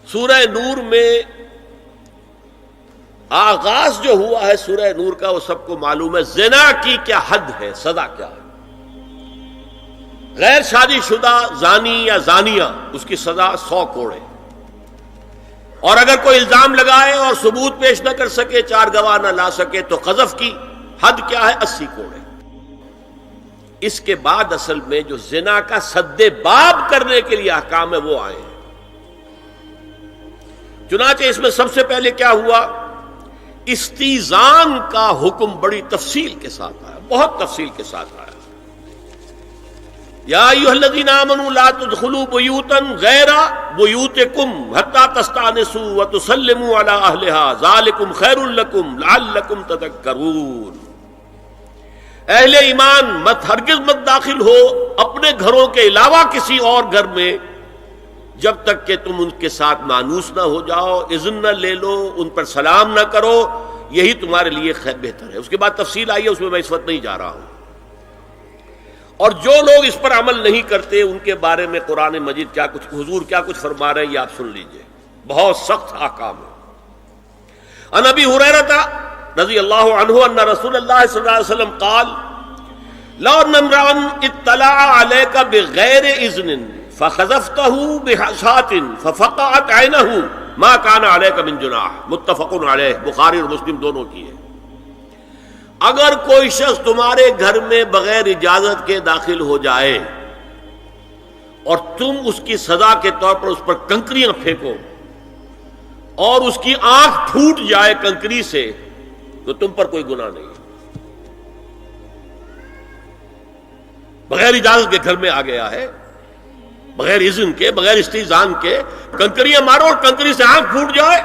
سورہ نور میں آغاز جو ہوا ہے سورہ نور کا وہ سب کو معلوم ہے. زنا کی کیا حد ہے، سزا کیا ہے. غیر شادی شدہ زانی یا زانیہ اس کی سزا 100 کوڑے، اور اگر کوئی الزام لگائے اور ثبوت پیش نہ کر سکے، 4 گواہ نہ لا سکے، تو قذف کی حد کیا ہے، 80 کوڑے. اس کے بعد اصل میں جو زنا کا سد باب کرنے کے لیے احکام ہے وہ آئے ہیں. چنانچہ اس میں سب سے پہلے کیا ہوا، استیزان کا حکم بڑی تفصیل کے ساتھ آیا، بہت تفصیل کے ساتھ آیا. یا ایھا الذین آمنوا لا تدخلوا بیوتا غیر بیوتکم حتی تستأنسوا وتسلموا علی اہلها ذالکم خیر لکم لعلکم تذکرون. اہل ایمان ہرگز مت داخل ہو اپنے گھروں کے علاوہ کسی اور گھر میں جب تک کہ تم ان کے ساتھ مانوس نہ ہو جاؤ، اذن نہ لے لو، ان پر سلام نہ کرو، یہی تمہارے لیے خیر بہتر ہے. اس کے بعد تفصیل آئی ہے، اس میں میں اس وقت نہیں جا رہا ہوں. اور جو لوگ اس پر عمل نہیں کرتے ان کے بارے میں قرآن مجید کیا کچھ، حضور کیا کچھ فرما رہے ہیں یہ آپ سن لیجئے. بہت سخت احکام ہے. عن ابی ہریرہ رضی اللہ عنہ ان رسول اللہ صلی اللہ علیہ وسلم قال لو ان امرا اطلع علیک بغیر اذن فخذفته بحشاة ففقعت عینہ ما کان علیک من جناح. متفق علیہ، بخاری اور مسلم دونوں کی ہے. اگر کوئی شخص تمہارے گھر میں بغیر اجازت کے داخل ہو جائے اور تم اس کی سزا کے طور پر اس پر کنکریاں پھینکو اور اس کی آنکھ پھوٹ جائے کنکری سے، تو تم پر کوئی گناہ نہیں. بغیر اجازت کے گھر میں آ گیا ہے، بغیر اذن کے، بغیر استئذان کے کنکریاں مارو اور کنکری سے آنکھ پھوٹ جائے،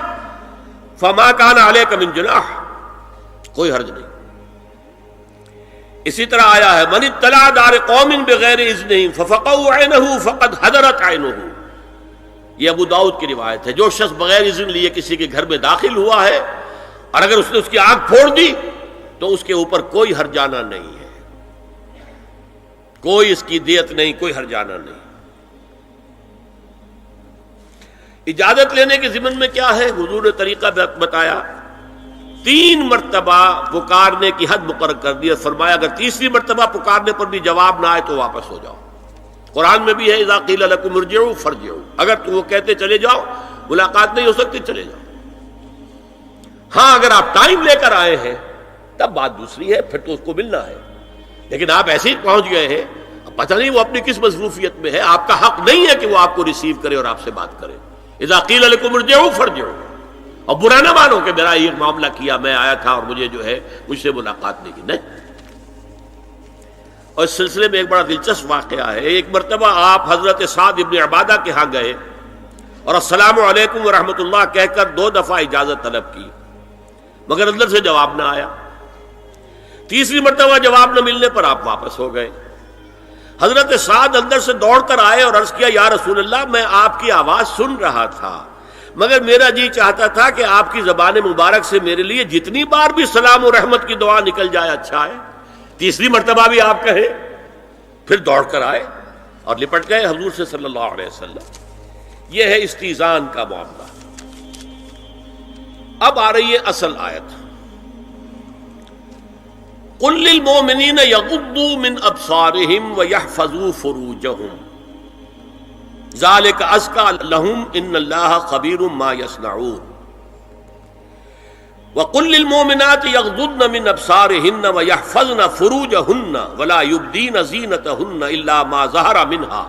فما کان علیک من جناح، کوئی حرج نہیں. اسی طرح آیا ہے من اطلع دار قوم بغیر اذنہم ففقعوا عینہ فقد حضرت عینہ. یہ ابو داؤد کی روایت ہے. جو شخص بغیر اذن لیے کسی کے گھر میں داخل ہوا ہے اور اگر اس نے اس کی آنکھ پھوڑ دی تو اس کے اوپر کوئی ہرجانہ نہیں ہے، کوئی اس کی دیت نہیں، کوئی ہرجانہ نہیں. اجازت لینے کے ضمن میں کیا ہے، حضور نے طریقہ بتایا. 3 مرتبہ پکارنے کی حد مقرر کر دی، فرمایا اگر تیسری مرتبہ پکارنے پر بھی جواب نہ آئے تو واپس ہو جاؤ. قرآن میں بھی ہے اذا قیل لکم ارجعوا فارجعوا، اگر تم وہ کہتے چلے جاؤ، ملاقات نہیں ہو سکتی، چلے جاؤ. ہاں اگر آپ ٹائم لے کر آئے ہیں تب بات دوسری ہے، پھر تو اس کو ملنا ہے. لیکن آپ ایسے ہی پہنچ گئے ہیں، پتہ نہیں وہ اپنی کس مصروفیت میں ہے، آپ کا حق نہیں ہے کہ وہ آپ کو ریسیو کرے اور آپ سے بات کرے. اذا قیل لکم ارجعوا فارجعوا. اور برا نہ مانو کہ میرا یہ معاملہ کیا، میں آیا تھا اور مجھے جو ہے مجھ سے ملاقات نہیں کی، نہیں. اور اس سلسلے میں ایک بڑا دلچسپ واقعہ ہے. ایک مرتبہ آپ حضرت سعد ابن عبادہ کے ہاں گئے اور السلام علیکم ورحمۃ اللہ کہہ کر 2 دفعہ اجازت طلب کی، مگر اندر سے جواب نہ آیا. تیسری مرتبہ جواب نہ ملنے پر آپ واپس ہو گئے. حضرت سعد اندر سے دوڑ کر آئے اور عرض کیا یا رسول اللہ میں آپ کی آواز سن رہا تھا، مگر میرا جی چاہتا تھا کہ آپ کی زبان مبارک سے میرے لیے جتنی بار بھی سلام و رحمت کی دعا نکل جائے اچھا ہے. تیسری مرتبہ بھی آپ کہیں. پھر دوڑ کر آئے اور لپٹ گئے حضور سے صلی اللہ علیہ وسلم. یہ ہے استئذان کا معاملہ. اب آ رہی ہے اصل آیت. قل للمؤمنین یغضوا من ابصارہم ویحفظوا فروجہم ذالک ازکی لہم ان اللہ خبیر ما یصنعون. وقل للمؤمنات یغضضن من ابصارہن ویحفظن فروجہن ولا یبدین زینتہن الا ما ظہر منها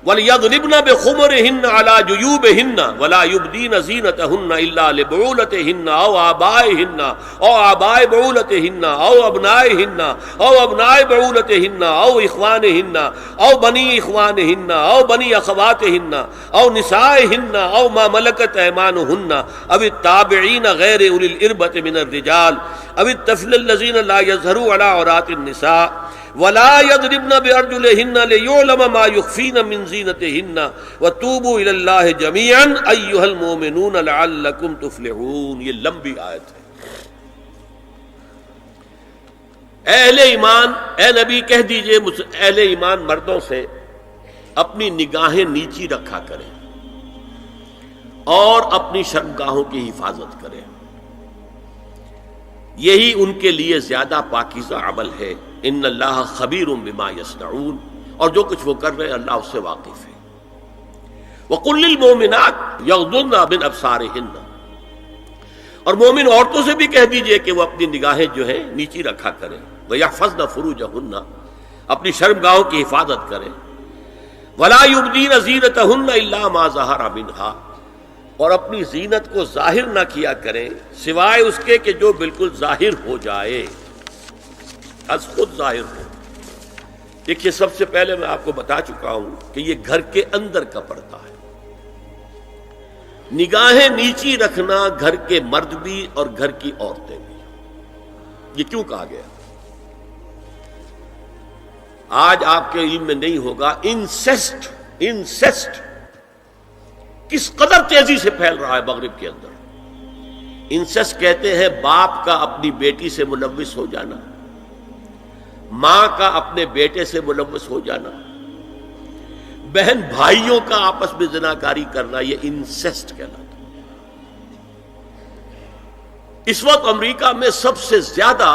وَلْيَضْرِبْنَ بِخُمُرِهِنَّ عَلَى جُيُوبِهِنَّ وَلَا يُبْدِينَ زِينَتَهُنَّ إِلَّا لِبُعُولَتِهِنَّ أَوْ آبَائِهِنَّ أَوْ آبَاءِ بُعُولَتِهِنَّ أَوْ أَبْنَائِهِنَّ أَوْ أَبْنَاءِ بُعُولَتِهِنَّ أَوْ إِخْوَانِهِنَّ أَوْ بَنِي إِخْوَانِهِنَّ أَوْ بَنِي أَخَوَاتِهِنَّ أَوْ نِسَائِهِنَّ أَوْ مَا مَلَكَتْ أَيْمَانُهُنَّ أَوِ التَّابِعِينَ غَيْرِ أُولِي الْإِرْبَةِ مِنَ الرِّجَالِ أَوِ الطَّفْلِ الَّذِينَ لَا يَظْهَرُوا عَلَى عَوْرَاتِ النِّسَاءِ وَلَا يَضْرِبْنَ بِأَرْجُلِهِنَّ لِيُعْلَمَ مَا يُخْفِينَ مِنْ زِينَتِهِنَّ وَتُوبُوا إِلَى اللَّهِ جَمِيعًا أَيُّهَا الْمُؤْمِنُونَ لَعَلَّكُمْ تُفْلِحُونَ. یہ لمبی آیت ہے. اہل ایمان، اے نبی کہہ دیجئے اہل ایمان مردوں سے اپنی نگاہیں نیچی رکھا کریں. اور اپنی شرمگاہوں کی حفاظت کریں، یہی ان کے لیے زیادہ پاکیزہ عمل ہے۔ ان اللہ خبیر بما یصنعون، اور جو کچھ وہ کر رہے ہیں اللہ اس سے واقف ہے۔ وَقُلْ لِلْمُؤْمِنَاتِ يَغْضُضْنَ مِنْ أَبْصَارِهِنَّ، اور مومن عورتوں سے بھی کہہ دیجئے کہ وہ اپنی نگاہیں جو ہیں نیچی رکھا کریں، وَيَحْفَظْنَ فُرُوجَهُنَّ، اپنی شرمگاہوں کی حفاظت کریں، وَلَا يُبْدِينَ زِينَتَهُنَّ إِلَّا مَا ظَهَرَ مِنْهَا، اور اپنی زینت کو ظاہر نہ کیا کریں سوائے اس کے کہ جو بالکل ظاہر ہو جائے، از خود ظاہر ہو۔ دیکھیے سب سے پہلے میں آپ کو بتا چکا ہوں کہ یہ گھر کے اندر کا پردہ ہے۔ نگاہیں نیچی رکھنا گھر کے مرد بھی اور گھر کی عورتیں بھی، یہ کیوں کہا گیا؟ آج آپ کے علم میں نہیں ہوگا انسیسٹ کس قدر تیزی سے پھیل رہا ہے مغرب کے اندر۔ انسیسٹ کہتے ہیں باپ کا اپنی بیٹی سے ملوث ہو جانا، ماں کا اپنے بیٹے سے ملوث ہو جانا، بہن بھائیوں کا آپس میں زناکاری کرنا، یہ انسیسٹ کہلاتا ہے۔ اس وقت امریکہ میں سب سے زیادہ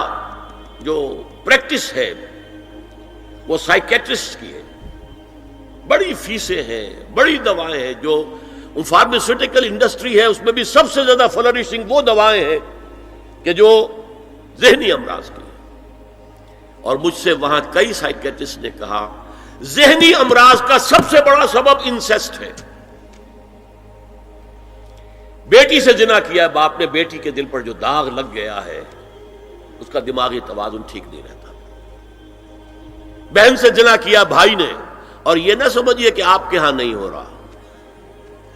جو پریکٹس ہے وہ سائیکیٹرسٹ کی ہے، بڑی فیسیں ہیں، بڑی دوائیں ہیں، جو فارماسیوٹیکل انڈسٹری ہے اس میں بھی سب سے زیادہ فلرشنگ وہ دوائیں ہیں کہ جو ذہنی امراض کی ہیں۔ اور مجھ سے وہاں کئی سائیکیٹرسٹ نے کہا ذہنی امراض کا سب سے بڑا سبب انسیسٹ ہے۔ بیٹی سے زنا کیا ہے باپ نے، بیٹی کے دل پر جو داغ لگ گیا ہے اس کا دماغی توازن ٹھیک نہیں رہتا۔ بہن سے زنا کیا بھائی نے، اور یہ نہ سمجھیے کہ آپ کے ہاں نہیں ہو رہا،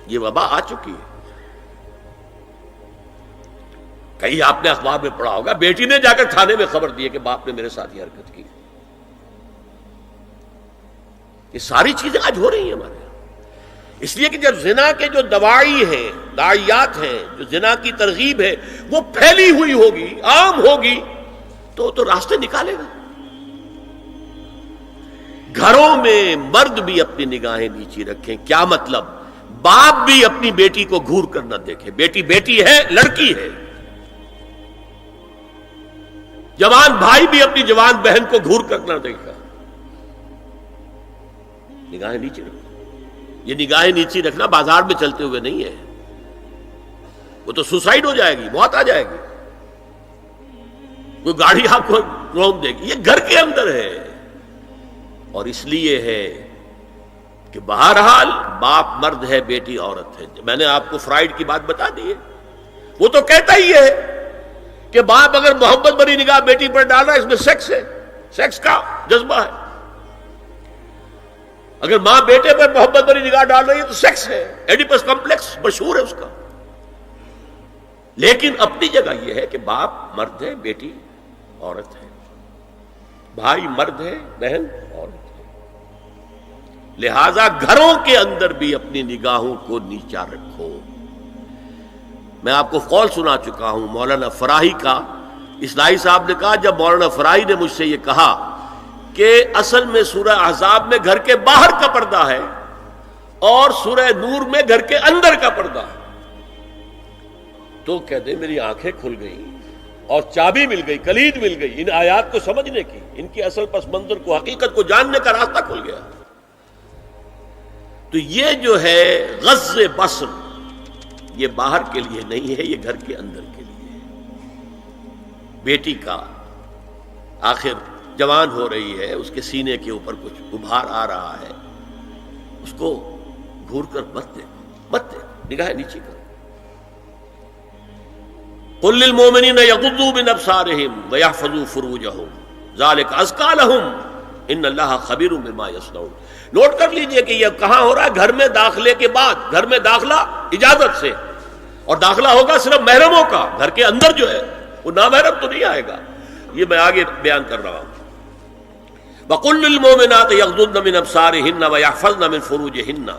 یہ وبا آ چکی ہے۔ کہیں آپ نے اخبار میں پڑھا ہوگا بیٹی نے جا کر تھانے میں خبر دی کہ باپ نے میرے ساتھ یہ حرکت کی۔ یہ ساری چیزیں آج ہو رہی ہیں ہمارے یہاں، اس لیے کہ جب زنا کے جو دواعی ہیں، داعیات ہیں، جو زنا کی ترغیب ہے وہ پھیلی ہوئی ہوگی، عام ہوگی، تو راستے نکالے گا۔ گھروں میں مرد بھی اپنی نگاہیں نیچی رکھیں۔ کیا مطلب؟ باپ بھی اپنی بیٹی کو گھور کر نہ دیکھے، بیٹی بیٹی ہے، لڑکی ہے۔ جوان بھائی بھی اپنی جوان بہن کو گھور کر نہ دیکھا۔ نگاہیں نیچی رکھو۔ یہ نگاہیں نیچی رکھنا بازار میں چلتے ہوئے نہیں ہے، وہ تو سوسائڈ ہو جائے گی، موت آ جائے گی، کوئی گاڑی آپ کو روک دے گی۔ یہ گھر کے اندر ہے، اور اس لیے ہے کہ بہرحال باپ مرد ہے، بیٹی عورت ہے۔ میں نے آپ کو فرائیڈ کی بات بتا دی ہے، وہ تو کہتا ہی ہے کہ باپ اگر محبت بھری نگاہ بیٹی پر ڈال رہا ہے اس میں سیکس ہے، سیکس کا جذبہ ہے۔ اگر ماں بیٹے پر محبت بھری نگاہ ڈال رہی ہے تو سیکس ہے، ایڈیپس کمپلیکس مشہور ہے اس کا۔ لیکن اپنی جگہ یہ ہے کہ باپ مرد ہے، بیٹی عورت ہے، بھائی مرد ہے، بہن عورت ہے۔ لہذا گھروں کے اندر بھی اپنی نگاہوں کو نیچا رکھو۔ میں آپ کو قول سنا چکا ہوں مولانا فراہی کا۔ اصلاحی صاحب نے کہا جب مولانا فراہی نے مجھ سے یہ کہا کہ اصل میں سورہ احزاب میں گھر کے باہر کا پردہ ہے اور سورہ نور میں گھر کے اندر کا پردہ ہے، تو کہتے میری آنکھیں کھل گئیں اور چابی مل گئی، کلید مل گئی ان آیات کو سمجھنے کی، ان کی اصل پس منظر کو، حقیقت کو جاننے کا راستہ کھل گیا۔ تو یہ جو ہے غض بصر، یہ باہر کے لیے نہیں ہے، یہ گھر کے اندر کے لیے ہے۔ بیٹی کا آخر جوان ہو رہی ہے، اس کے سینے کے اوپر کچھ ابھار آ رہا ہے، اس کو گھور کر مت دے، نگاہ نیچی کرو۔ قل للمؤمنین یغضوا من ابصارہم ویحفظوا فروجہم ذلک ازکی لہم ان اللہ خبیر بما یصنعون۔ نوٹ کر لیجئے کہ یہ کہاں ہو رہا ہے؟ گھر میں داخلے کے بعد۔ گھر میں داخلہ اجازت سے، اور داخلہ ہوگا صرف محرموں کا، گھر کے اندر جو ہے وہ نامحرم تو نہیں آئے گا۔ یہ میں آگے بیان کر رہا ہوں۔ وَقُلْ لِلْمُؤْمِنَاتِ يَغْضُضْنَ مِنْ أَبْصَارِهِنَّ وَيَحْفَظْنَ مِنْ فُرُوجِهِنَّ،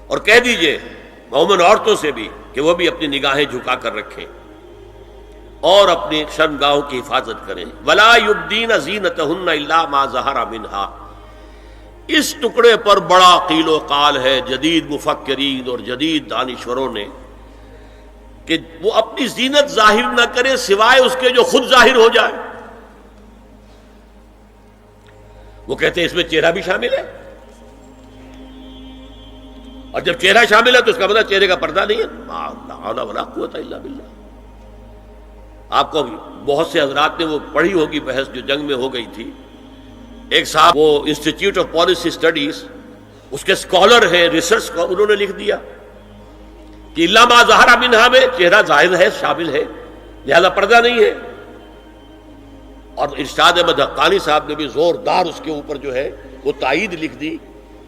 اور کہہ دیجئے مومن عورتوں سے بھی کہ وہ بھی اپنی نگاہیں جھکا کر رکھیں اور اپنی شرمگاہوں کی حفاظت کریں۔ وَلَا يُبْدِينَ زِينَتَهُنَّ إِلَّا مَا ظَهَرَ مِنْهَا، اس ٹکڑے پر بڑا قیل و قال ہے جدید مفکرین اور جدید دانشوروں نے کہ وہ اپنی زینت ظاہر نہ کرے سوائے اس کے جو خود ظاہر ہو جائے. وہ کہتے ہیں اس میں چہرہ بھی شامل ہے، اور جب چہرہ شامل ہے تو اس کا مطلب چہرے کا پردہ نہیں ہے. لا حول ولا قوت الا باللہ. آپ کو بہت سے حضرات نے وہ پڑھی ہوگی بحث جو جنگ میں ہو گئی تھی. ایک صاحب وہ انسٹیٹیوٹ آف پالیسی اسٹڈیز اس کے اسکالر ہیں، ریسرچ کا، انہوں نے لکھ دیا کہ الا ما ظہر منہا میں چہرہ ظاہر ہے، شامل ہے، لہذا پردہ نہیں ہے. اور ارشاد احمد حقانی صاحب نے بھی زوردار اس کے اوپر جو ہے وہ تائید لکھ دی،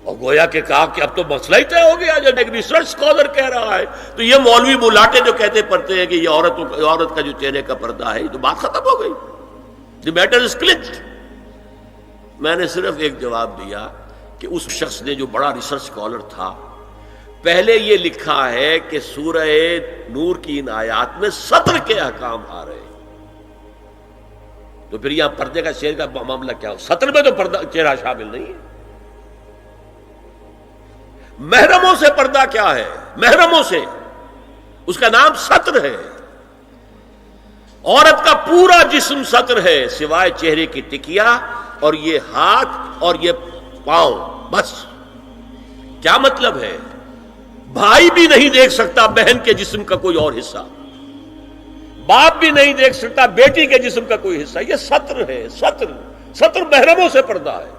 اور گویا کہ کہا کہ اب تو مسئلہ ہی طے ہو گیا. جب ایک ریسرچ اسکالر کہہ رہا ہے تو یہ مولوی ملاٹے جو کہتے پڑھتے ہیں کہ یہ عورت کا جو چہرے کا پردہ ہے، یہ تو بات ختم ہو گئی. The matter is clutched. میں نے صرف ایک جواب دیا کہ اس شخص نے جو بڑا ریسرچ اسکالر تھا، پہلے یہ لکھا ہے کہ سورہ نور کی ان آیات میں سطر کے احکام آ رہے ہیں، تو پھر یہاں پردے کا چہرے کا معاملہ کیا ہو؟ سطر میں تو پردہ چہرہ شامل نہیں ہے. محرموں سے پردہ کیا ہے؟ محرموں سے، اس کا نام سطر ہے. عورت کا پورا جسم سطر ہے سوائے چہرے کی ٹکیا اور یہ ہاتھ اور یہ پاؤں، بس. کیا مطلب ہے؟ بھائی بھی نہیں دیکھ سکتا بہن کے جسم کا کوئی اور حصہ، باپ بھی نہیں دیکھ سکتا بیٹی کے جسم کا کوئی حصہ. یہ سطر ہے. سطر محرموں سے پردہ ہے.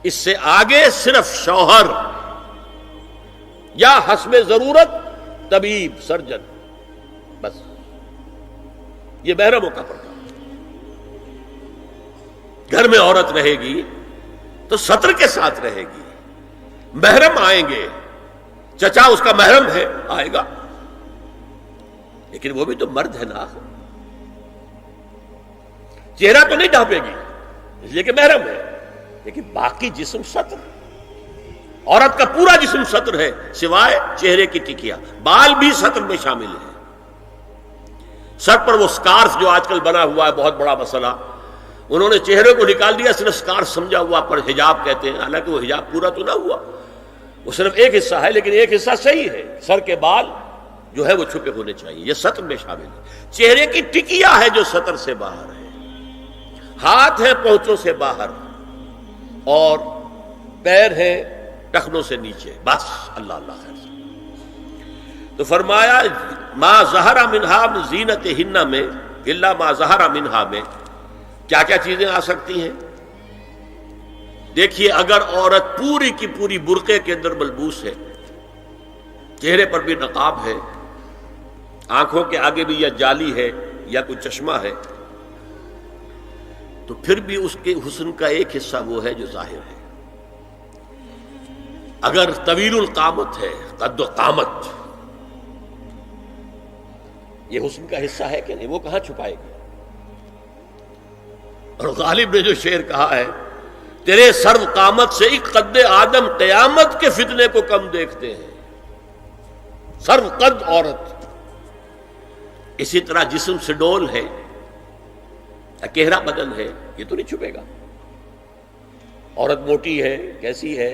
اس سے آگے صرف شوہر یا حسب ضرورت طبیب، سرجن، بس. یہ محرموں کا پردہ. گھر میں عورت رہے گی تو سطر کے ساتھ رہے گی. محرم آئیں گے، چچا اس کا محرم ہے، آئے گا، لیکن وہ بھی تو مرد ہے نا. چہرہ تو نہیں ڈھانپے گی اس لیے کہ محرم ہے، لیکن باقی جسم سطر. عورت کا پورا جسم سطر ہے سوائے چہرے کی ٹکیا. بال بھی سطر میں شامل ہے. سر پر وہ سکارف جو آج کل بنا ہوا ہے، بہت بڑا مسئلہ، انہوں نے چہرے کو نکال دیا، صرف سکارف سمجھا ہوا پر حجاب کہتے ہیں. حالانکہ وہ حجاب پورا تو نہ ہوا، وہ صرف ایک حصہ ہے، لیکن ایک حصہ صحیح ہے. سر کے بال جو ہے وہ چھپے ہونے چاہیے، یہ سطر میں شامل ہے. چہرے کی ٹکیا ہے جو سطر سے باہر ہے. ہاتھ ہے پہنچوں سے باہر، اور پیر ہے ٹخنوں سے نیچے، بس. اللہ اللہ خیر. تو فرمایا ما ظہر منہا من زینتہن میں الا ما ظہر منہا میں کیا کیا چیزیں آ سکتی ہیں. دیکھیے، اگر عورت پوری کی پوری برقعے کے اندر ملبوس ہے، چہرے پر بھی نقاب ہے، آنکھوں کے آگے بھی یا جالی ہے یا کوئی چشمہ ہے، تو پھر بھی اس کے حسن کا ایک حصہ وہ ہے جو ظاہر ہے. اگر طویل القامت ہے، قد و قامت، یہ حسن کا حصہ ہے کہ نہیں؟ وہ کہاں چھپائے گی؟ اور غالب نے جو شعر کہا ہے، تیرے سرو قامت سے ایک قد آدم قیامت کے فتنے کو کم دیکھتے ہیں. سرو قد عورت. اسی طرح جسم سے ڈول ہے، اکیرا بدن ہے، یہ تو نہیں چھپے گا. عورت موٹی ہے، کیسی ہے،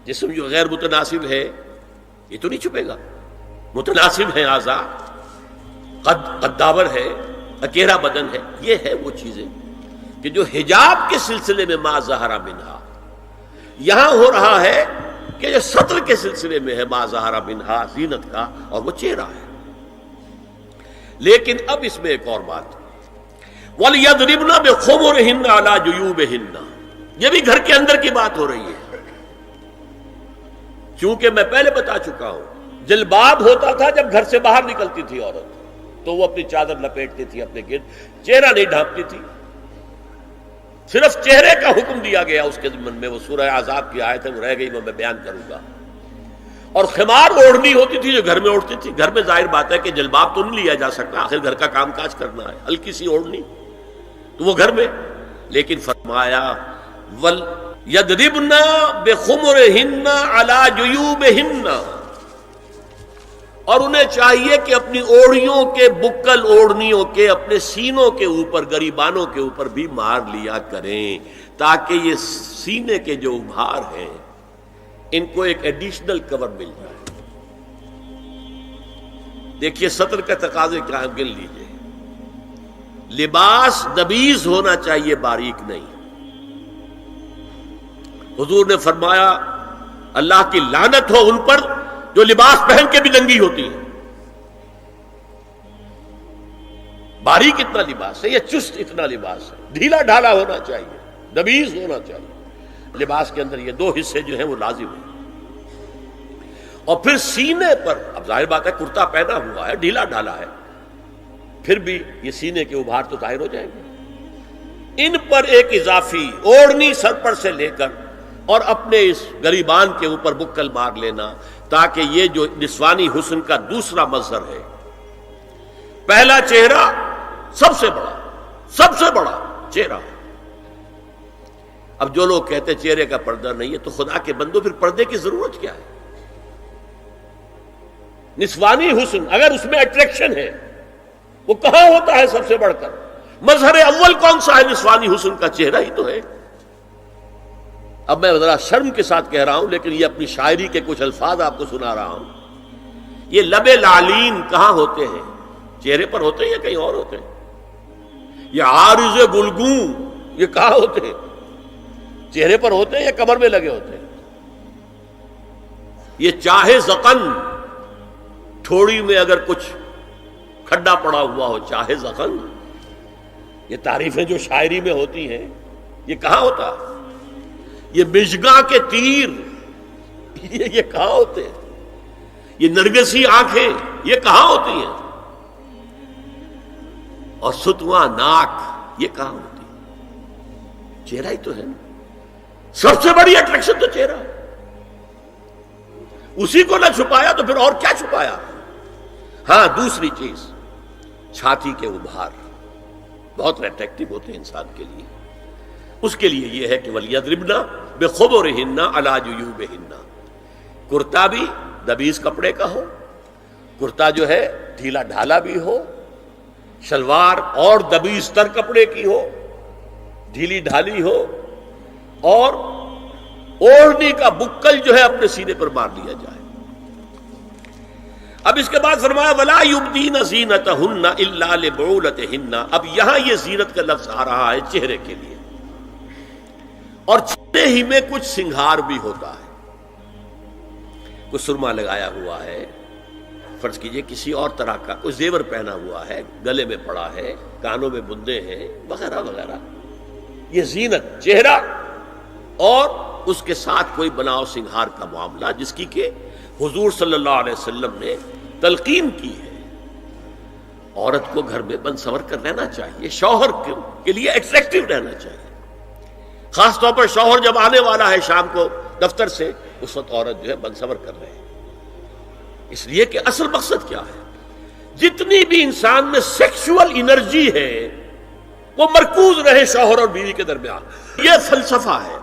جسم جو غیر متناسب ہے، یہ تو نہیں چھپے گا. متناسب ہے اعضاء، قداور ہے، اکیرا بدن ہے. یہ ہے وہ چیزیں کہ جو حجاب کے سلسلے میں ما ظہر منہا، یہاں ہو رہا ہے کہ جو سطر کے سلسلے میں ہے ما ظہر منہا زینت کا، اور وہ چہرہ ہے. لیکن اب اس میں ایک اور بات، وَلْيَضْرِبْنَ بِخُمُرِهِنَّ عَلَى جُيُوبِهِنَّ، یہ بھی گھر کے اندر کی بات ہو رہی ہے. چونکہ میں پہلے بتا چکا ہوں، جلباب ہوتا تھا جب گھر سے باہر نکلتی تھی عورت، تو وہ اپنی چادر لپیٹتی تھی اپنے گرد، چہرہ نہیں ڈھانپتی تھی. صرف چہرے کا حکم دیا گیا اس کے ضمن میں. وہ سورہ احزاب کی آیت ہے، وہ رہ گئی، میں بیان کروں گا. اور خمار اوڑھنی ہوتی تھی جو گھر میں اوڑھتی تھی. گھر میں ظاہر بات ہے کہ جلباب تو نہیں لیا جا سکتا، آخر گھر کا کام کاج کرنا ہے. ہلکی سی اوڑھنی تو وہ گھر میں. لیکن فرمایا وَلْيَضْرِبْنَ بِخُمُرِهِنَّ عَلَى جُيُوبِهِنَّ، اور انہیں چاہیے کہ اپنی اوڑھیوں کے، بکل اوڑھنیوں کے اپنے سینوں کے اوپر، گریبانوں کے اوپر بھی مار لیا کریں، تاکہ یہ سینے کے جو ابھار ہیں ان کو ایک ایڈیشنل کور مل جائے. دیکھیے سطر کا تقاضے کیا گن لیجئے. لباس نبیذ ہونا چاہیے، باریک نہیں. حضور نے فرمایا اللہ کی لعنت ہو ان پر جو لباس پہن کے بھی ننگی ہوتی ہے. باریک اتنا لباس ہے یا چست اتنا لباس ہے؟ ڈھیلا ڈھالا ہونا چاہیے، نبیذ ہونا چاہیے. لباس کے اندر یہ دو حصے جو ہیں وہ لازم ہیں. اور پھر سینے پر، اب ظاہر بات ہے کرتا پہنا ہوا ہے، ڈھیلا ڈھالا ہے، پھر بھی یہ سینے کے ابھار تو ظاہر ہو جائیں گے. ان پر ایک اضافی اوڑھنی سر پر سے لے کر اور اپنے اس گریبان کے اوپر بکل مار لینا، تاکہ یہ جو نسوانی حسن کا دوسرا مظہر ہے. پہلا چہرہ سب سے بڑا چہرہ. اب جو لوگ کہتے چہرے کا پردہ نہیں ہے تو خدا کے بندو پھر پردے کی ضرورت کیا ہے؟ نسوانی حسن اگر اس میں اٹریکشن ہے وہ کہاں ہوتا ہے سب سے بڑھ کر؟ مظہر اول کون سا ہے نسوانی حسن کا؟ چہرہ ہی تو ہے. اب میں ذرا شرم کے ساتھ کہہ رہا ہوں لیکن یہ اپنی شاعری کے کچھ الفاظ آپ کو سنا رہا ہوں. یہ لب لعلین کہاں ہوتے ہیں؟ چہرے پر ہوتے ہیں یا کہیں اور ہوتے ہیں؟ یہ عارض گلگوں یہ کہاں ہوتے ہیں؟ چہرے پر ہوتے ہیں یا کمر میں لگے ہوتے ہیں؟ یہ چاہے زقن، تھوڑی میں اگر کچھ کھڈا پڑا ہوا ہو، چاہے زخم. یہ تعریفیں جو شاعری میں ہوتی ہیں یہ کہاں ہوتا؟ یہ مژگاں کے تیر یہ کہاں ہوتے ہیں؟ یہ نرگسی آنکھیں یہ کہاں ہوتی ہیں؟ اور ستواں ناک یہ کہاں ہوتی ہے؟ چہرہ ہی تو ہے. سب سے بڑی اٹریکشن تو چہرہ. اسی کو نہ چھپایا تو پھر اور کیا چھپایا؟ ہاں دوسری چیز، چھاتی کے ابھار بہت اٹریکٹیو ہوتے ہیں انسان کے لیے. اس کے لیے یہ ہے کہ وَلْيَضْرِبْنَ بِخُمُرِهِنَّ عَلَى جُيُوبِهِنَّ. کرتا بھی نبیذ کپڑے کا ہو، کرتا جو ہے ڈھیلا ڈھالا بھی ہو، شلوار اور نبیذ تر کپڑے کی ہو، ڈھیلی ڈھالی ہو، اور اوڑھنی کا بکل جو ہے اپنے سینے پر مار لیا جائے. اب اس کے بعد فرمایا وَلَا يُبْدِينَ زِينَتَهُنَّ إِلَّا لِبُعُولَتِهِنَّ. اب یہاں یہ زینت کا لفظ آ رہا ہے چہرے کے لیے، اور چہرے ہی میں کچھ سنگھار بھی ہوتا ہے. کوئی سرما لگایا ہوا ہے، فرض کیجئے کسی اور طرح کا کوئی زیور پہنا ہوا ہے، گلے میں پڑا ہے، کانوں میں بندے ہیں وغیرہ وغیرہ. یہ زینت چہرہ اور اس کے ساتھ کوئی بناؤ سنگھار کا معاملہ جس کی کہ حضور صلی اللہ علیہ وسلم نے تلقین کی ہے. عورت کو گھر میں بن سور کر رہنا چاہیے، شوہر کے لیے ایٹریکٹیو رہنا چاہیے. خاص طور پر شوہر جب آنے والا ہے شام کو دفتر سے، اس وقت عورت جو ہے بن سور کر رہے ہیں. اس لیے کہ اصل مقصد کیا ہے؟ جتنی بھی انسان میں سیکشول انرجی ہے وہ مرکوز رہے شوہر اور بیوی کے درمیان. یہ فلسفہ ہے.